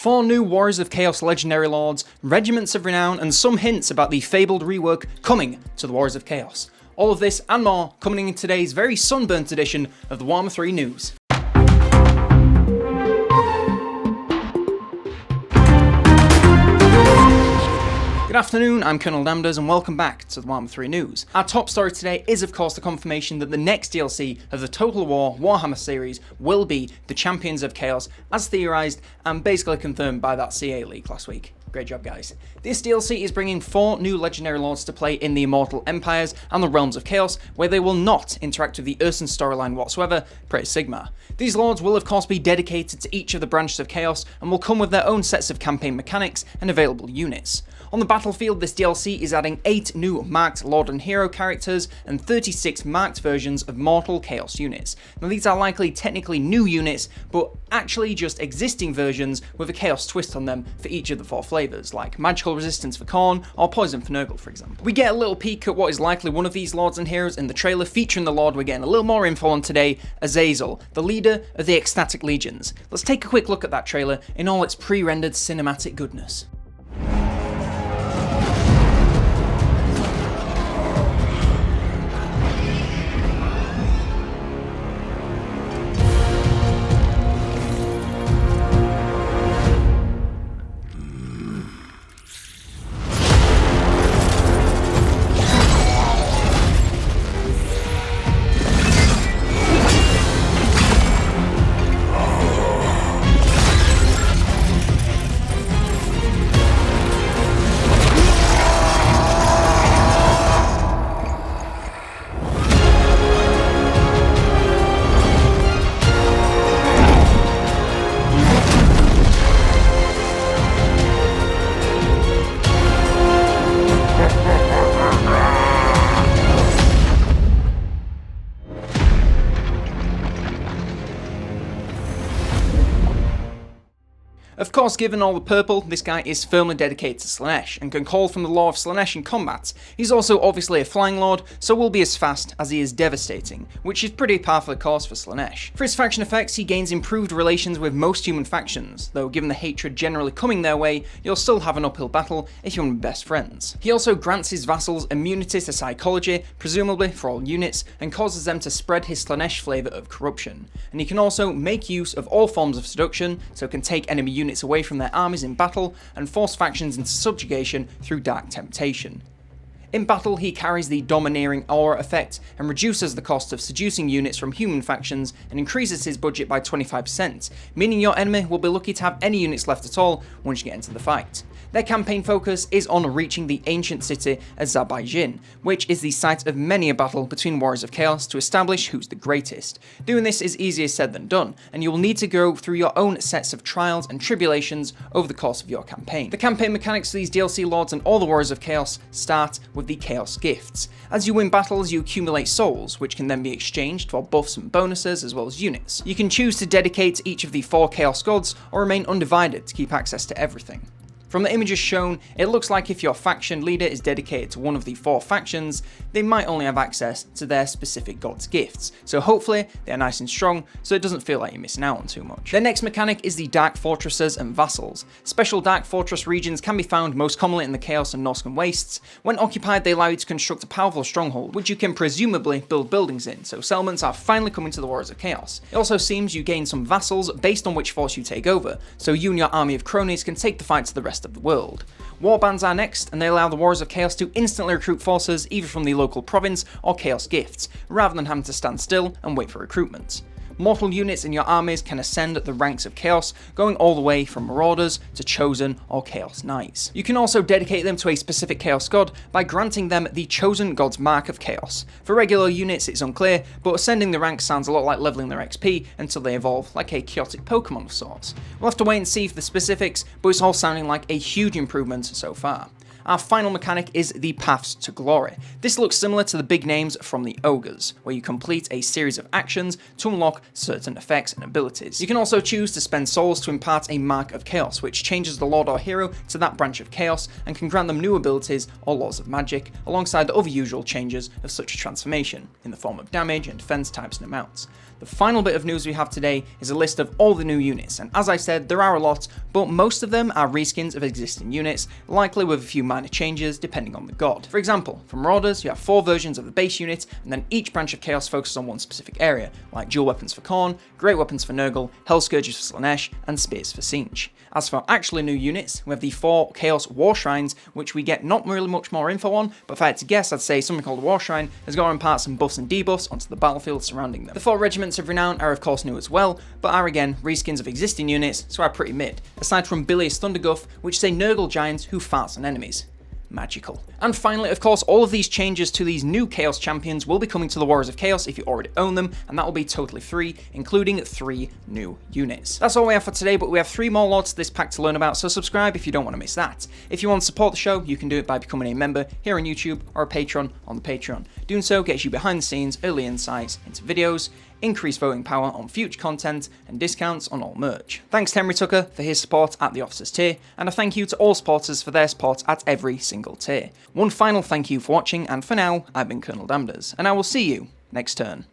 4 new Warriors of Chaos Legendary Lords, Regiments of Renown, and some hints about the fabled rework coming to the Warriors of Chaos. All of this and more coming in today's very sunburnt edition of the Warhammer 3 News. Good afternoon, I'm COLONELDAMNEDERS and welcome back to the Warhammer 3 News. Our top story today is of course the confirmation that the next DLC of the Total War Warhammer series will be the Champions of Chaos, as theorised and basically confirmed by that CA leak last week. Great job, guys. This DLC is bringing 4 new Legendary Lords to play in the Immortal Empires and the Realms of Chaos, where they will not interact with the Urson storyline whatsoever, praise Sigmar. These Lords will of course be dedicated to each of the branches of Chaos and will come with their own sets of campaign mechanics and available units. On the battlefield, this DLC is adding 8 new marked Lord and Hero characters and 36 marked versions of Mortal Chaos units. Now these are likely technically new units, but actually just existing versions with a Chaos twist on them for each of the 4 flavours, like Magical Resistance for Khorne or Poison for Nurgle, for example. We get a little peek at what is likely one of these Lords and Heroes in the trailer featuring the Lord we're getting a little more info on today, Azazel, the leader of the Ecstatic Legions. Let's take a quick look at that trailer in all its pre-rendered cinematic goodness. Of course, given all the purple, this guy is firmly dedicated to Slaanesh and can call from the lore of Slaanesh in combat. He's also obviously a flying lord, so will be as fast as he is devastating, which is pretty par for the course for Slaanesh. For his faction effects, he gains improved relations with most human factions, though given the hatred generally coming their way, you'll still have an uphill battle if you want to be best friends. He also grants his vassals immunity to psychology, presumably for all units, and causes them to spread his Slaanesh flavour of corruption. And he can also make use of all forms of seduction, so can take enemy units away from their armies in battle and force factions into subjugation through dark temptation. In battle, he carries the domineering aura effect and reduces the cost of seducing units from human factions and increases his budget by 25%, meaning your enemy will be lucky to have any units left at all once you get into the fight. Their campaign focus is on reaching the ancient city Azazel, which is the site of many a battle between Warriors of Chaos to establish who's the greatest. Doing this is easier said than done, and you will need to go through your own sets of trials and tribulations over the course of your campaign. The campaign mechanics for these DLC Lords and all the Warriors of Chaos start with the Chaos Gifts. As you win battles, you accumulate souls, which can then be exchanged for buffs and bonuses as well as units. You can choose to dedicate each of the 4 Chaos Gods or remain undivided to keep access to everything. From the images shown, it looks like if your faction leader is dedicated to one of the 4 factions, they might only have access to their specific god's gifts, so hopefully they're nice and strong so it doesn't feel like you're missing out on too much. Their next mechanic is the Dark Fortresses and Vassals. Special Dark Fortress regions can be found most commonly in the Chaos and Norscan Wastes. When occupied, they allow you to construct a powerful stronghold, which you can presumably build buildings in, so settlements are finally coming to the Warriors of Chaos. It also seems you gain some vassals based on which force you take over, so you and your army of cronies can take the fight to the rest of the world. Warbands are next, and they allow the Warriors of Chaos to instantly recruit forces either from the local province or Chaos Gifts, rather than having to stand still and wait for recruitment. Mortal units in your armies can ascend the ranks of Chaos, going all the way from Marauders to Chosen or Chaos Knights. You can also dedicate them to a specific Chaos God by granting them the Chosen God's Mark of Chaos. For regular units it's unclear, but ascending the ranks sounds a lot like leveling their XP until they evolve like a chaotic Pokemon of sorts. We'll have to wait and see for the specifics, but it's all sounding like a huge improvement so far. Our final mechanic is the Paths to Glory. This looks similar to the big names from the Ogres, where you complete a series of actions to unlock certain effects and abilities. You can also choose to spend souls to impart a Mark of Chaos, which changes the Lord or hero to that branch of Chaos and can grant them new abilities or laws of magic, alongside the other usual changes of such a transformation, in the form of damage and defense types and amounts. The final bit of news we have today is a list of all the new units, and as I said, there are a lot, but most of them are reskins of existing units, likely with a few minor changes depending on the god. For example, for Marauders, you have 4 versions of the base unit, and then each branch of Chaos focuses on one specific area, like dual weapons for Khorne, great weapons for Nurgle, Hell Scourges for Slaanesh, and spears for Tzeentch. As for actually new units, we have the 4 Chaos War Shrines, which we get not really much more info on, but if I had to guess, I'd say something called a War Shrine has got to impart some buffs and debuffs onto the battlefield surrounding them. The 4 Regiments of Renown are of course new as well, but are again reskins of existing units, so are pretty mid, aside from Bilious Thunderguff, which is a Nurgle giant who farts on enemies. Magical. And finally, of course, all of these changes to these new Chaos Champions will be coming to the Warriors of Chaos if you already own them, and that will be totally free, including 3 new units. That's all we have for today, but we have 3 more lords to this pack to learn about, so subscribe if you don't want to miss that. If you want to support the show, you can do it by becoming a member here on YouTube or a patron on the Patreon. Doing so gets you behind the scenes, early insights into videos, increased voting power on future content, and discounts on all merch. Thanks to Henry Tucker for his support at the Officers tier, and a thank you to all supporters for their support at every single tier. One final thank you for watching, and for now, I've been Colonel Damneders, and I will see you next turn.